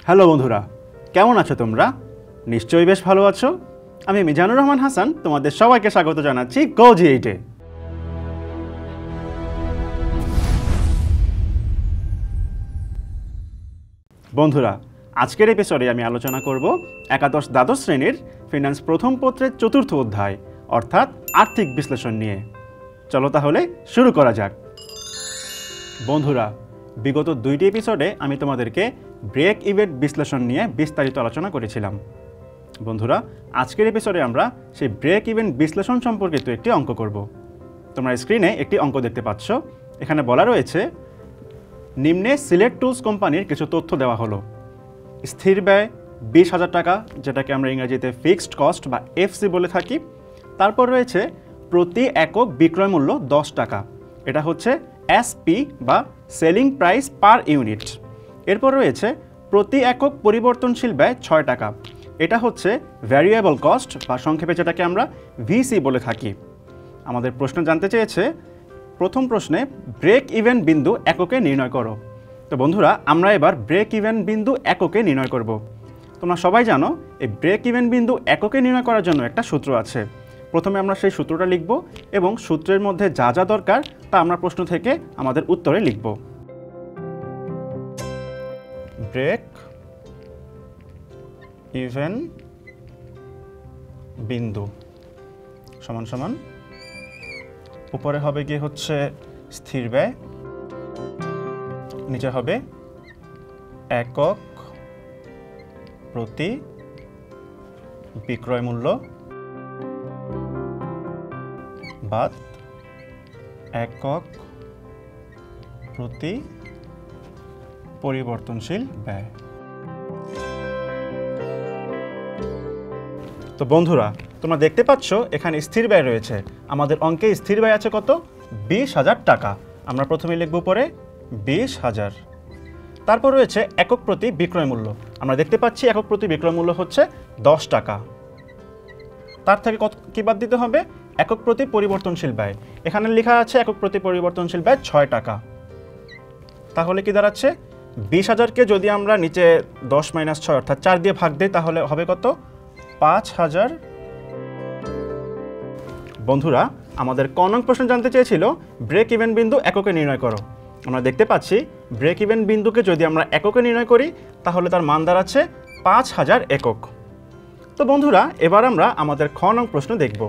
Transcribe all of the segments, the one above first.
Hello বন্ধুরা, কেমন আছো তোমরা? নিশ্চয়ই বেশ ভালো আছো। আমি মিজানুর রহমান হাসান তোমাদের সবাইকে স্বাগত জানাচ্ছি গো-জি8-এ। বন্ধুরা, আজকের এপিসোডে আমি আলোচনা করব একাদশ দ্বাদশ শ্রেণীর ফিন্যান্স প্রথম পত্রের চতুর্থ অধ্যায় অর্থাৎ আর্থিক বিশ্লেষণ নিয়ে। চলো তাহলে শুরু করা যাক। বন্ধুরা, বিগত দুইটি এপিসোডে আমি তোমাদেরকে ব্রেক ইভেন বিশ্লেষণ নিয়ে বিস্তারিত আলোচনা করেছিলাম। বন্ধুরা, আজকের এপিসোডে আমরা সেই ব্রেক ইভেন বিশ্লেষণ সম্পর্কিত একটি অঙ্ক করব। তোমরা স্ক্রিনে একটি অঙ্ক দেখতে পাচ্ছ। এখানে বলা রয়েছে, নিম্নে সিলেট টুলস কোম্পানির কিছু তথ্য দেওয়া হলো। স্থির ব্যয় 20,000 টাকা, যেটাকে আমরা ইংরেজিতে ফিক্সড কস্ট বা এফসি বলে থাকি। তারপর রয়েছে প্রতি একক বিক্রয় মূল্য 10 টাকা, এটা হচ্ছে এসপি বা সেলিং প্রাইস পার ইউনিট। এরপর রয়েছে প্রতি একক পরিবর্তনশীল ব্যয় 6 টাকা, এটা হচ্ছে ভ্যারিয়েবল কস্ট বা সংক্ষেপে যেটাকে আমরা ভিসি বলে থাকি। আমাদের প্রশ্ন জানতে চেয়েছে, প্রথম প্রশ্নে ব্রেক ইভেন বিন্দু এককে নির্ণয় করো। তো বন্ধুরা, আমরা এবার ব্রেক ইভেন বিন্দু এককে নির্ণয় করব। তোমরা সবাই জানো এই ব্রেক ইভেন বিন্দু এককে নির্ণয় করার জন্য একটা সূত্র আছে। প্রথমে আমরা সেই সূত্রটা লিখব এবং সূত্রের মধ্যে যা যা দরকার তা আমরা প্রশ্ন থেকে আমাদের উত্তরে লিখব। ব্রেক ইভেন বিন্দু সমান সমান উপরে হবে গিয়ে হচ্ছে স্থির ব্যয়, নিচে হবে একক প্রতি বিক্রয় মূল্য বাদ একক প্রতি পরিবর্তনশীল ব্যয়। তো বন্ধুরা, তোমরা দেখতে পাচ্ছ এখানে স্থির ব্যয় রয়েছে। আমাদের অঙ্কে স্থির ব্যয় আছে কত? 20,000 টাকা। আমরা প্রথমে লিখব পরে 20,000। তারপর রয়েছে একক প্রতি বিক্রয় মূল্য। আমরা দেখতে পাচ্ছি একক প্রতি বিক্রয় মূল্য হচ্ছে 10 টাকা। তার থেকে কত কি বাদ দিতে হবে? একক প্রতি পরিবর্তনশীল ব্যয়। এখানে লেখা আছে একক প্রতি পরিবর্তনশীল ব্যয় 6 টাকা। তাহলে কি দাঁড়াচ্ছে? 20,000কে যদি আমরা নিচে 10 - 6 অর্থাৎ 4 দিয়ে ভাগ দিই তাহলে হবে কত? 5,000। বন্ধুরা, আমাদের ক নং প্রশ্ন জানতে চেয়েছিল ব্রেক ইভেন বিন্দু এককে নির্ণয় করো। আমরা দেখতে পাচ্ছি ব্রেক ইভেন বিন্দুকে যদি আমরা এককে নির্ণয় করি তাহলে তার মান দাঁড়াচ্ছে 5,000 একক। তো বন্ধুরা, এবার আমরা আমাদের খ নং প্রশ্ন দেখব।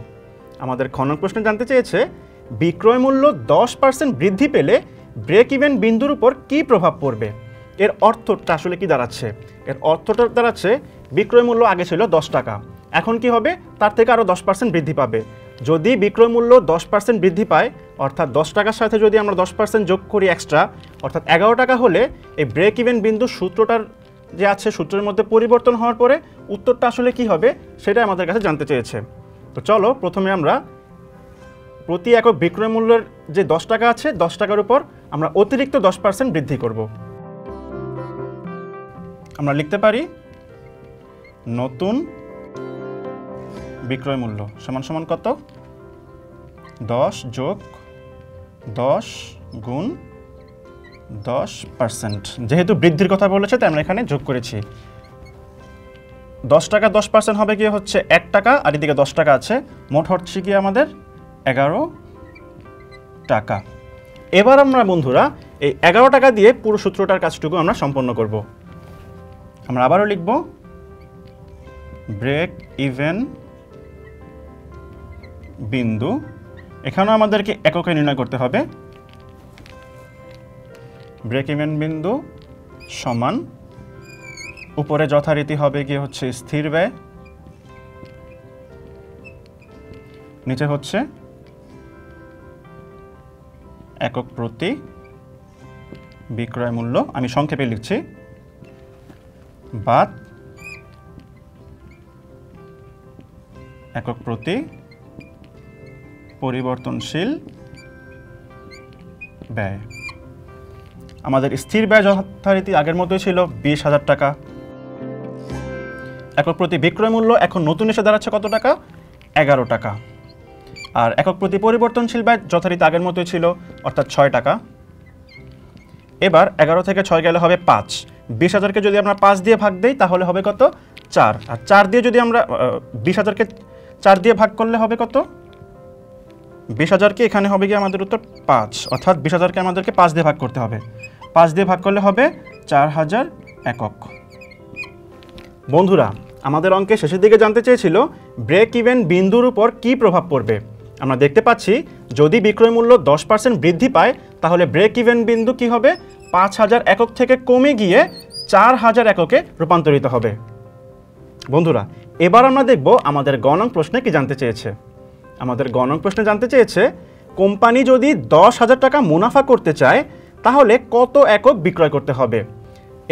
আমাদের খ নং প্রশ্ন জানতে চেয়েছে বিক্রয় মূল্য 10% বৃদ্ধি পেলে ব্রেক ইভেন বিন্দুর উপর কী প্রভাব পড়বে। এর অর্থটা আসলে কি দাঁড়াচ্ছে? এর অর্থটা দাঁড়াচ্ছে বিক্রয় মূল্য আগে ছিল 10 টাকা, এখন কি হবে? তার থেকে আরও 10% বৃদ্ধি পাবে। যদি বিক্রয় মূল্য 10% বৃদ্ধি পায়, অর্থাৎ 10 টাকার সাথে যদি আমরা 10% যোগ করি এক্সট্রা, অর্থাৎ 11 টাকা হলে এই ব্রেক ইভেন বিন্দু সূত্রটার যে আছে সূত্রের মধ্যে পরিবর্তন হওয়ার পরে উত্তরটা আসলে কি হবে সেটা আমাদের কাছে জানতে চেয়েছে। তো চলো প্রথমে আমরা প্রতি একক বিক্রয় মূল্যের যে 10 টাকা আছে 10 টাকার উপর আমরা অতিরিক্ত 10% বৃদ্ধি করব। আমরা লিখতে পারি নতুন বিক্রয় মূল্য সমান সমান কত? 10 যোগ 10 গুণ 10%। যেহেতু বৃদ্ধির কথা বলেছে তাই আমরা এখানে যোগ করেছি। 10 টাকা 10% হবে গিয়ে হচ্ছে 1 টাকা, আর এদিকে 10 টাকা আছে, মোট হচ্ছে গিয়ে আমাদের 11 টাকা। এবার আমরা বন্ধুরা এই 11 টাকা দিয়ে পুরো সূত্রটার কাজটুকু আমরা সম্পন্ন করব। আমরা আবারও লিখব ব্রেক ইভেন বিন্দু। এখানেও আমাদেরকে এককে নির্ণয় করতে হবে। ব্রেক ইভেন বিন্দু সমান উপরে যথারীতি হবে গিয়ে হচ্ছে স্থির ব্যয়, নিচে হচ্ছে একক প্রতি বিক্রয় মূল্য, আমি সংক্ষেপে লিখছি, বাদ একক প্রতি পরিবর্তনশীল ব্যয়। আমাদের স্থির ব্যয় যথারীতি আগের মতোই ছিল 20,000 টাকা। একক প্রতি বিক্রয় মূল্য এখন নতুন এসে দাঁড়াচ্ছে কত টাকা? 11 টাকা। আর একক প্রতি পরিবর্তনশীল ব্যয় যথারীতি আগের মতোই ছিল অর্থাৎ 6 টাকা। এবার 11 থেকে 6 গেলে হবে 5। 20,000কে যদি আমরা 5 দিয়ে ভাগ দেই তাহলে হবে কত 4, আর 4 দিয়ে যদি আমরা 20,000কে 4 দিয়ে ভাগ করলে হবে কত 20,000কে এখানে হবে গিয়ে আমাদের উত্তর 5, অর্থাৎ 20,000কে আমাদেরকে 5 দিয়ে ভাগ করতে হবে। 5 দিয়ে ভাগ করলে হবে 4,000 একক। বন্ধুরা আমাদের অঙ্কে শেষের দিকে জানতে চেয়েছিল ব্রেক ইভেন বিন্দুর উপর কি প্রভাব পড়বে। আমরা দেখতে পাচ্ছি যদি বিক্রয় মূল্য 10% বৃদ্ধি পায় তাহলে ব্রেক ইভেন বিন্দু কি হবে 5,000 একক থেকে কমে গিয়ে 4,000 এককে রূপান্তরিত হবে। বন্ধুরা এবার আমরা দেখব আমাদের গ নং প্রশ্নে কি জানতে চেয়েছে। আমাদের গ নং প্রশ্নে জানতে চেয়েছে কোম্পানি যদি 10,000 টাকা মুনাফা করতে চায় তাহলে কত একক বিক্রয় করতে হবে।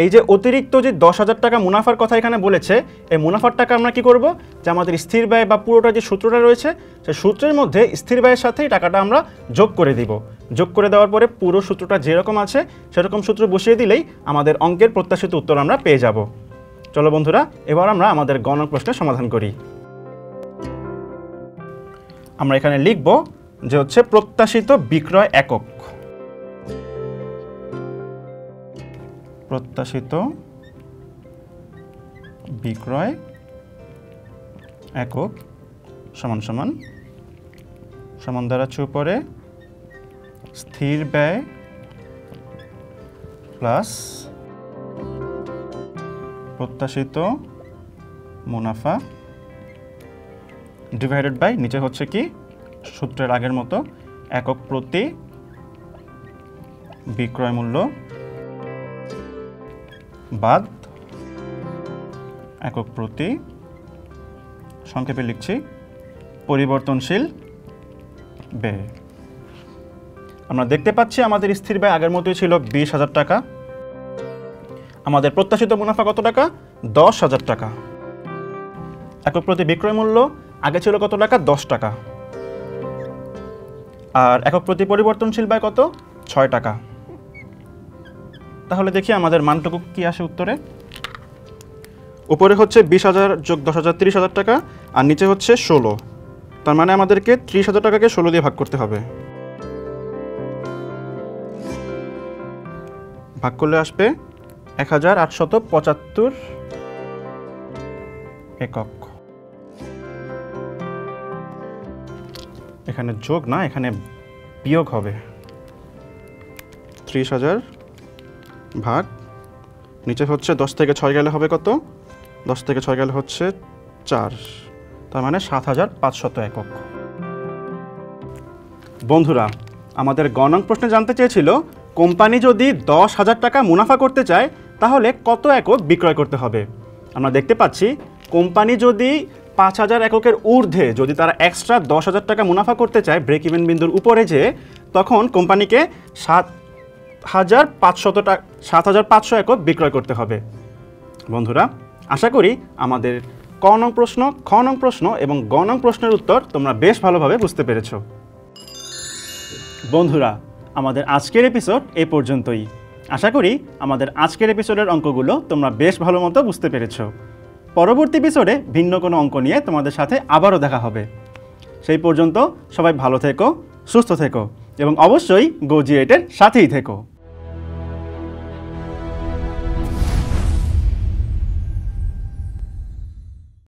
এই যে অতিরিক্ত যে 10,000 টাকা মুনাফার কথা এখানে বলেছে, এই মুনাফার টাকা আমরা কি করব যে আমাদের স্থির ব্যয় বা পুরোটা যে সূত্রটা রয়েছে সেই সূত্রের মধ্যে স্থির ব্যয়ের সাথে এই টাকাটা আমরা যোগ করে দিব। যোগ করে দেওয়ার পরে পুরো সূত্রটা যেরকম আছে সেরকম সূত্র বসিয়ে দিলেই আমাদের অঙ্কের প্রত্যাশিত উত্তর আমরা পেয়ে যাব। চলো বন্ধুরা এবার আমরা আমাদের গ নং প্রশ্নের সমাধান করি। আমরা এখানে লিখব যে হচ্ছে প্রত্যাশিত বিক্রয় একক। প্রত্যাশিত বিক্রয় একক সমান সমান সমান দ্বারা উপরে স্থির ব্যয় প্লাস প্রত্যাশিত মুনাফা ডিভাইডেড বাই নিচে হচ্ছে কি সূত্রের আগের মতো একক প্রতি বিক্রয় মূল্য বাদ একক প্রতি সংক্ষেপে লিখছি পরিবর্তনশীল ব্যয়। আমরা দেখতে পাচ্ছি আমাদের স্থির ব্যয় আগের মতোই ছিল 20,000 টাকা। আমাদের প্রত্যাশিত মুনাফা কত টাকা 10,000 টাকা। একক প্রতি বিক্রয় মূল্য আগে ছিল কত টাকা 10 টাকা। আর একক প্রতি পরিবর্তনশীল ব্যয় কত 6 টাকা। তাহলে দেখি আমাদের মানটুকু কি আসে উত্তরে। উপরে হচ্ছে 20,000 যোগ 10,000 30,000 টাকা, আর নিচে হচ্ছে 16। তার মানে আমাদেরকে 30,000 টাকাকে 16 দিয়ে ভাগ করতে হবে। ভাগ করলে আসবে 1875 একক। এখানে যোগ না, এখানে বিয়োগ হবে। 30,000 ভাগ নিচে হচ্ছে 10 থেকে 6 গেলে হবে কত 10 থেকে 6 গেলে হচ্ছে 4, তার মানে 7,500 একক। বন্ধুরা আমাদের গ নং প্রশ্নে জানতে চেয়েছিল কোম্পানি যদি 10,000 টাকা মুনাফা করতে চায় তাহলে কত একক বিক্রয় করতে হবে। আমরা দেখতে পাচ্ছি কোম্পানি যদি 5,000 এককের ঊর্ধ্বে যদি তারা এক্সট্রা 10,000 টাকা মুনাফা করতে চায় ব্রেক ইভেন বিন্দুর উপরে যে, তখন কোম্পানিকে 7,500 একক বিক্রয় করতে হবে। বন্ধুরা আশা করি আমাদের ক নং প্রশ্ন, খ নং প্রশ্ন এবং গ নং প্রশ্নের উত্তর তোমরা বেশ ভালোভাবে বুঝতে পেরেছ। বন্ধুরা আমাদের আজকের এপিসোড এই পর্যন্তই। আশা করি আমাদের আজকের এপিসোডের অঙ্কগুলো তোমরা বেশ ভালো মতো বুঝতে পেরেছ। পরবর্তী এপিসোডে ভিন্ন কোনো অঙ্ক নিয়ে তোমাদের সাথে আবারও দেখা হবে। সেই পর্যন্ত সবাই ভালো থেকো, সুস্থ থেকো এবং অবশ্যই GoG8 এর সাথেই থেকো।